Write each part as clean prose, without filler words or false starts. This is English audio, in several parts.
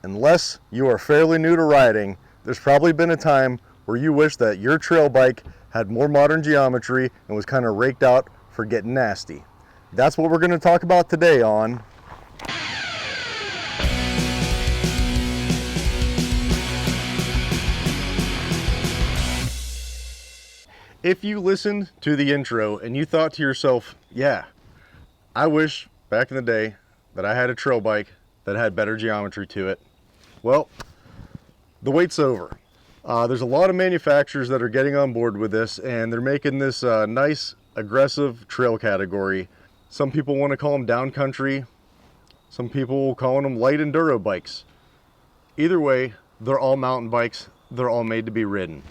Unless you are fairly new to riding, there's probably been a time where you wish that your trail bike had more modern geometry and was kind of raked out for getting nasty. That's what we're going to talk about today on If you listened to the intro and you thought to yourself, yeah, I wish back in the day that I had a trail bike that had better geometry to it, well, the wait's over. There's a lot of manufacturers that are getting on board with this, and they're making this nice, aggressive trail category. Some people want to call them downcountry. Some people calling them light enduro bikes. Either way, they're all mountain bikes. They're all made to be ridden.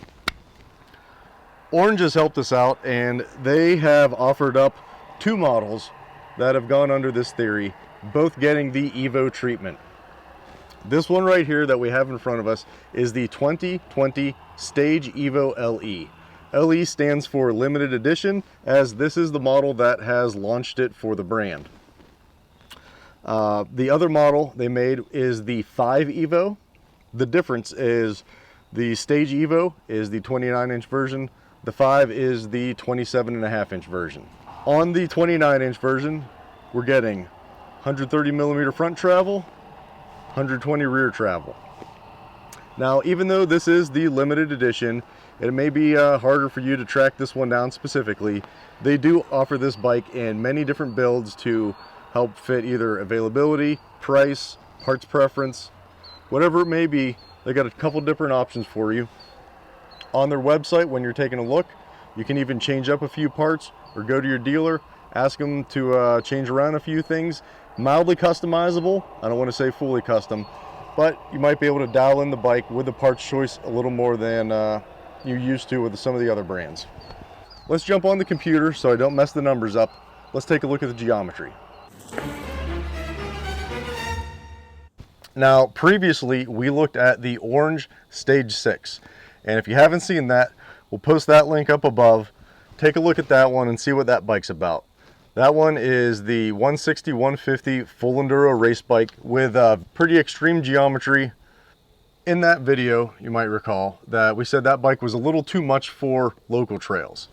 Orange has helped us out, and they have offered up two models that have gone under this theory, both getting the Evo treatment. This one right here that we have in front of us is the 2020 Stage Evo LE. LE stands for limited edition, as this is the model that has launched it for the brand. The other model they made is the 5 Evo. The difference is the Stage Evo is the 29-inch version. The 5 is the 27.5-inch version. On the 29-inch version, we're getting 130 millimeter front travel, 120 rear travel. Now, even though this is the limited edition, it may be harder for you to track this one down specifically. They do offer this bike in many different builds to help fit either availability, price, parts preference, whatever it may be. They got a couple different options for you. On their website, when you're taking a look, you can even change up a few parts or go to your dealer, ask them to change around a few things. Mildly customizable. I don't want to say fully custom, but you might be able to dial in the bike with the parts choice a little more than you're used to with some of the other brands. Let's jump on the computer so I don't mess the numbers up. Let's take a look at the geometry. Now, previously we looked at the Orange Stage 6. And if you haven't seen that, we'll post that link up above. Take a look at that one and see what that bike's about. That one is the 160-150 full enduro race bike with pretty extreme geometry. In that video, you might recall that we said that bike was a little too much for local trails.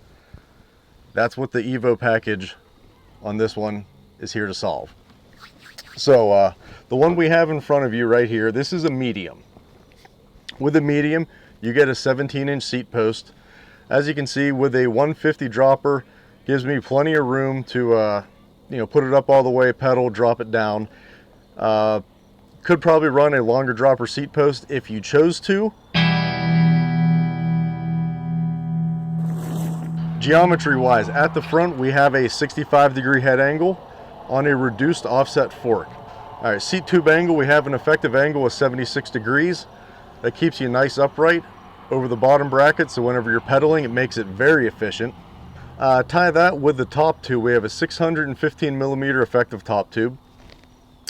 That's what the Evo package on this one is here to solve. So the one we have in front of you right here, this is a medium. With a medium, you get a 17-inch seat post. As you can see, with a 150 dropper, gives me plenty of room to put it up all the way, pedal, drop it down. Could probably run a longer dropper seat post if you chose to. Geometry wise, at the front we have a 65-degree head angle on a reduced offset fork. All right, seat tube angle, we have an effective angle of 76 degrees. That keeps you nice upright over the bottom bracket, so whenever you're pedaling, it makes it very efficient. Tie that with the top tube. We have a 615 millimeter effective top tube.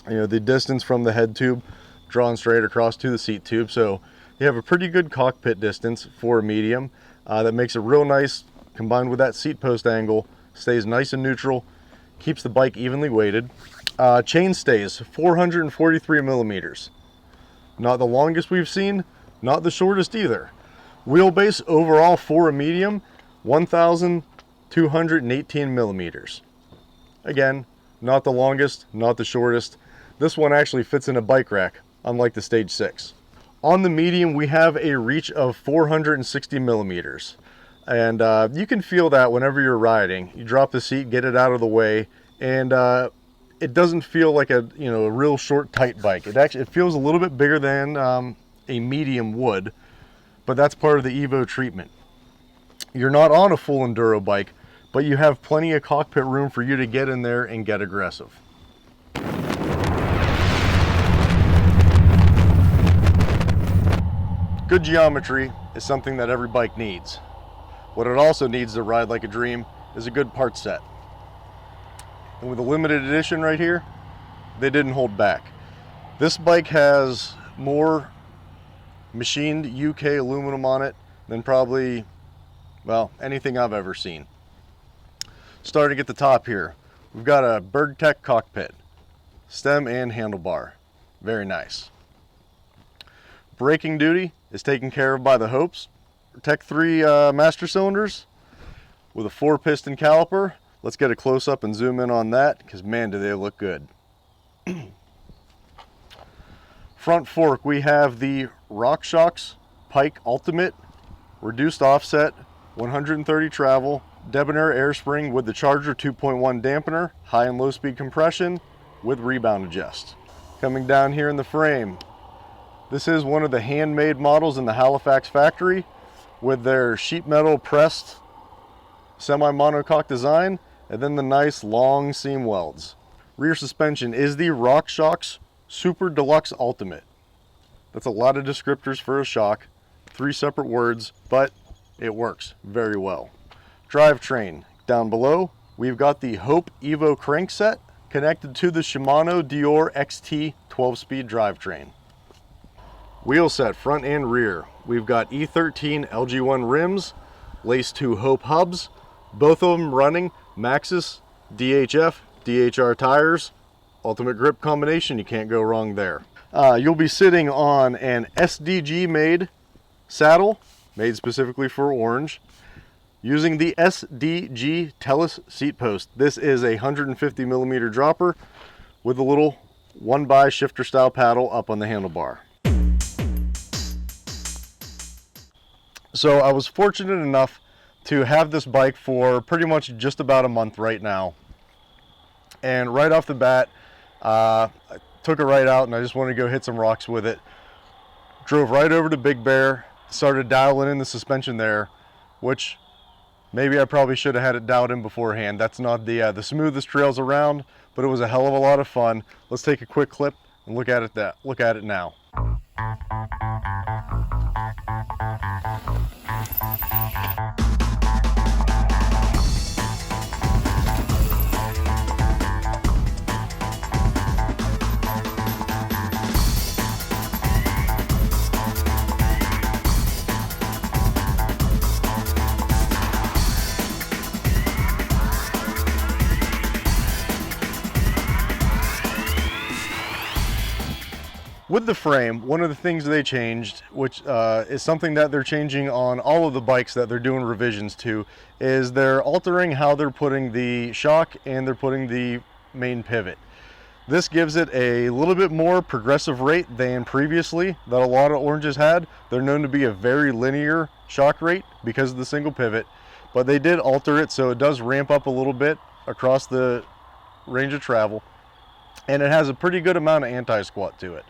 The distance from the head tube drawn straight across to the seat tube, so you have a pretty good cockpit distance for a medium. That makes it real nice, combined with that seat post angle, stays nice and neutral, keeps the bike evenly weighted. Chain stays 443 millimeters. Not the longest we've seen, not the shortest either. Wheelbase overall for a medium, 1,218 millimeters. Again, not the longest, not the shortest. This one actually fits in a bike rack, unlike the Stage 6. On the medium, we have a reach of 460 millimeters. And you can feel that whenever you're riding. You drop the seat, get it out of the way, and it doesn't feel like a real short, tight bike. It feels a little bit bigger than a medium would, but that's part of the Evo treatment. You're not on a full enduro bike, but you have plenty of cockpit room for you to get in there and get aggressive. Good geometry is something that every bike needs. What it also needs to ride like a dream is a good part set. And with the limited edition right here, they didn't hold back. This bike has more machined UK aluminum on it than probably, well, anything I've ever seen. Starting at the top here, we've got a Bergtech cockpit, stem and handlebar. Very nice. braking duty is taken care of by the Hopes Tech 3 master cylinders with a 4-piston caliper. Let's get a close-up and zoom in on that, because man, do they look good. Front fork, we have the RockShox Pike Ultimate reduced offset, 130 travel, debonair air spring with the Charger 2.1 dampener, high and low speed compression with rebound adjust. Coming down here in the frame, this is one of the handmade models in the Halifax factory with their sheet metal pressed semi-monocoque design, and then the nice long seam welds. Rear suspension is the RockShox Super Deluxe Ultimate. That's a lot of descriptors for a shock, 3 separate words, but it works very well. Drivetrain, down below, we've got the Hope Evo crankset connected to the Shimano Dior XT 12-speed drivetrain. Wheel set, front and rear, we've got E13 LG1 rims, Lace 2 Hope hubs, both of them running Maxxis DHF DHR tires. Ultimate grip combination, you can't go wrong there. You'll be sitting on an SDG made saddle, made specifically for Orange, using the SDG Tellus seat post. This is a 150 millimeter dropper with a little 1x shifter style paddle up on the handlebar. So I was fortunate enough to have this bike for pretty much just about a month right now. And right off the bat, I took a ride out and I just wanted to go hit some rocks with it. Drove right over to Big Bear, started dialing in the suspension there, which maybe I probably should have had it dialed in beforehand. That's not the smoothest trails around, but it was a hell of a lot of fun. Let's take a quick clip and look at it now. With the frame, one of the things they changed, which is something that they're changing on all of the bikes that they're doing revisions to, is they're altering how they're putting the shock and they're putting the main pivot. This gives it a little bit more progressive rate than previously that a lot of Oranges had. They're known to be a very linear shock rate because of the single pivot, but they did alter it so it does ramp up a little bit across the range of travel, and it has a pretty good amount of anti-squat to it.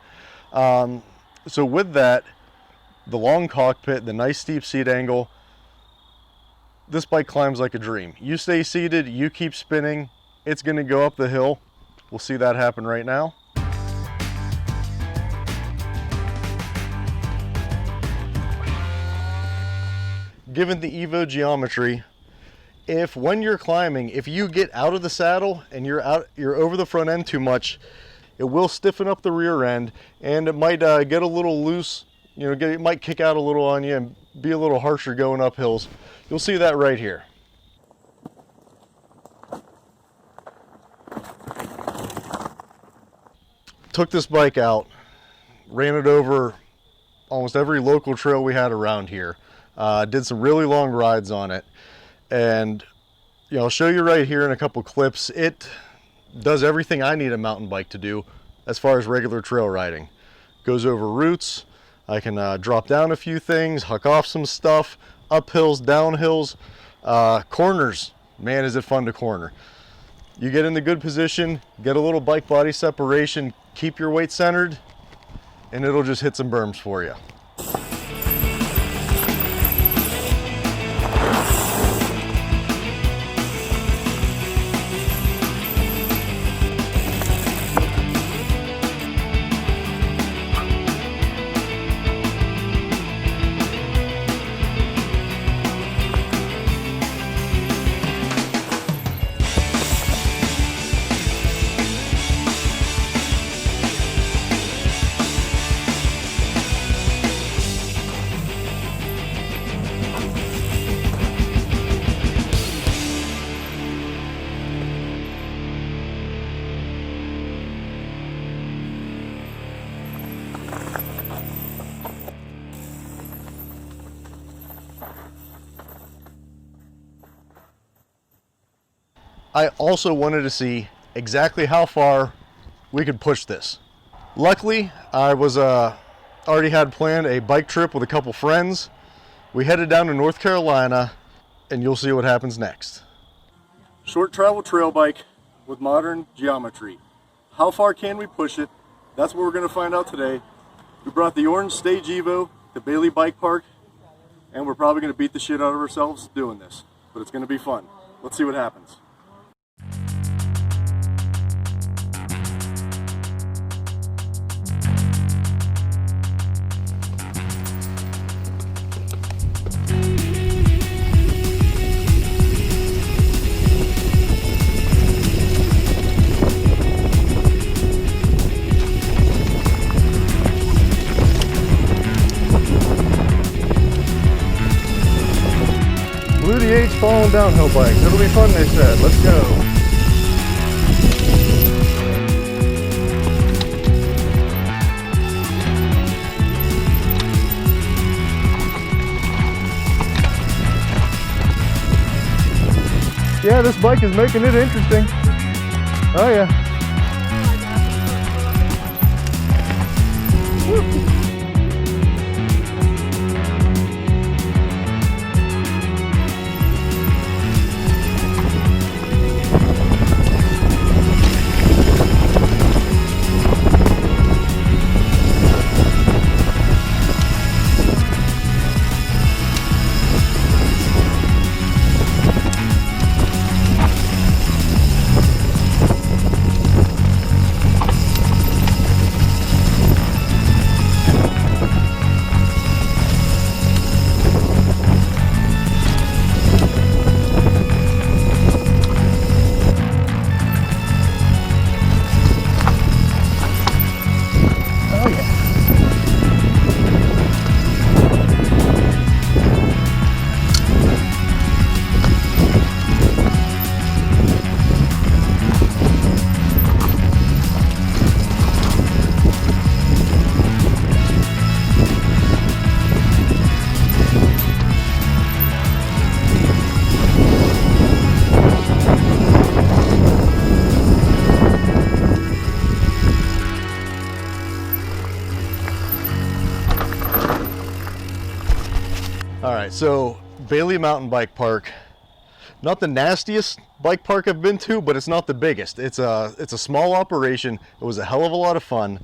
So with that, the long cockpit, the nice steep seat angle, this bike climbs like a dream. You stay seated, you keep spinning, it's going to go up the hill. We'll see that happen right now. Given the Evo geometry, when you're climbing, if you get out of the saddle and you're over the front end too much, it will stiffen up the rear end, and it might get a little loose, it might kick out a little on you and be a little harsher going up hills. You'll see that right here. Took this bike out, ran it over almost every local trail we had around here. Did some really long rides on it, and I'll show you right here in a couple clips. It does everything I need a mountain bike to do as far as regular trail riding. Goes over roots, I can drop down a few things, huck off some stuff, up hills, down hills, corners. Man, is it fun to corner. You get in the good position, get a little bike body separation, keep your weight centered, and it'll just hit some berms for you. I also wanted to see exactly how far we could push this. Luckily, I was already had planned a bike trip with a couple friends. We headed down to North Carolina, and you'll see what happens next. Short travel trail bike with modern geometry. How far can we push it? That's what we're going to find out today. We brought the Orange Stage Evo to Bailey Bike Park, and we're probably going to beat the shit out of ourselves doing this, but it's going to be fun. Let's see what happens. Blue DH falling downhill bikes. It'll be fun, they said. Let's go. Yeah, this bike is making it interesting. Oh yeah. Woo. All right, so Bailey Mountain Bike Park, not the nastiest bike park I've been to, but it's not the biggest. It's a small operation. It was a hell of a lot of fun.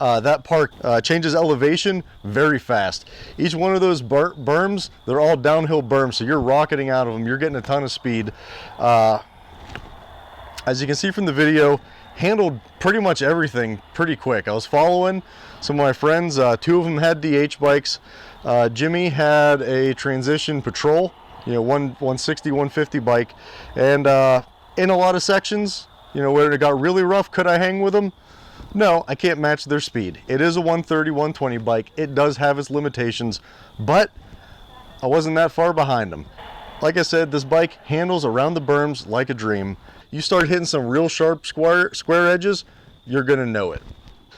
That park changes elevation very fast. Each one of those berms, they're all downhill berms, so you're rocketing out of them. You're getting a ton of speed. As you can see from the video, handled pretty much everything pretty quick. I was following some of my friends. Two of them had DH bikes. Jimmy had a Transition Patrol, 160, 150 bike, and in a lot of sections, where it got really rough, could I hang with them? No, I can't match their speed. It is a 130, 120 bike. It does have its limitations, but I wasn't that far behind them. Like I said, this bike handles around the berms like a dream. You start hitting some real sharp square edges, you're gonna know it.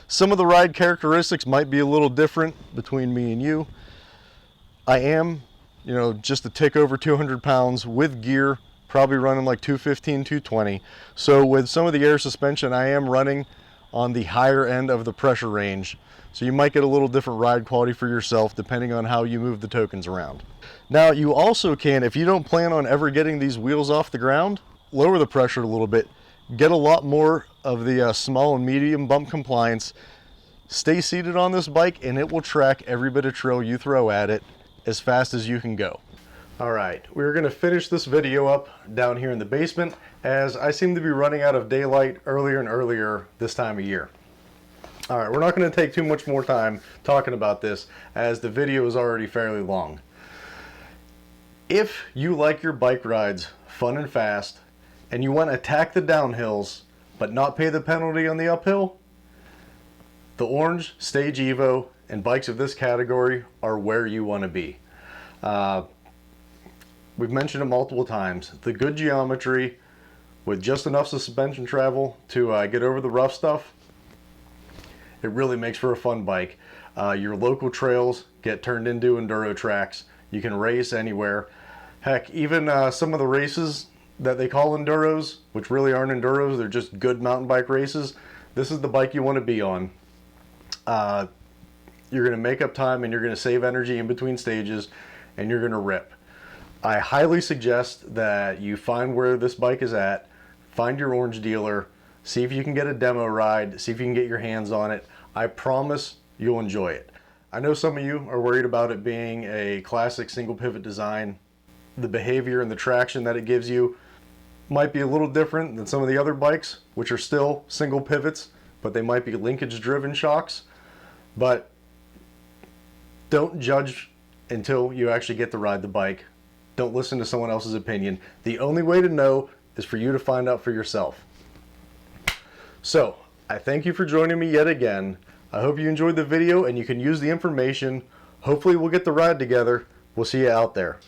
Some of the ride characteristics might be a little different between me and you. I am, just a tick over 200 pounds with gear, probably running like 215, 220. So with some of the air suspension, I am running on the higher end of the pressure range. So you might get a little different ride quality for yourself depending on how you move the tokens around. Now you also can, if you don't plan on ever getting these wheels off the ground, lower the pressure a little bit, get a lot more of the small and medium bump compliance. Stay seated on this bike and it will track every bit of trail you throw at it as fast as you can go. All right, we're gonna finish this video up down here in the basement as I seem to be running out of daylight earlier and earlier this time of year. All right, we're not gonna take too much more time talking about this as the video is already fairly long. If you like your bike rides fun and fast and you want to attack the downhills but not pay the penalty on the uphill, the Orange Stage Evo and bikes of this category are where you want to be. We've mentioned it multiple times. The good geometry with just enough suspension travel to get over the rough stuff, it really makes for a fun bike. Your local trails get turned into enduro tracks. You can race anywhere. Heck, even some of the races that they call enduros, which really aren't enduros, they're just good mountain bike races, this is the bike you want to be on. You're going to make up time and you're going to save energy in between stages and you're going to rip. I highly suggest that you find where this bike is at, find your Orange dealer, see if you can get a demo ride, see if you can get your hands on it. I promise you'll enjoy it. I know some of you are worried about it being a classic single pivot design. The behavior and the traction that it gives you might be a little different than some of the other bikes, which are still single pivots, but they might be linkage driven shocks. But don't judge until you actually get to ride the bike. Don't listen to someone else's opinion. The only way to know is for you to find out for yourself. So, I thank you for joining me yet again. I hope you enjoyed the video and you can use the information. Hopefully we'll get the ride together. We'll see you out there.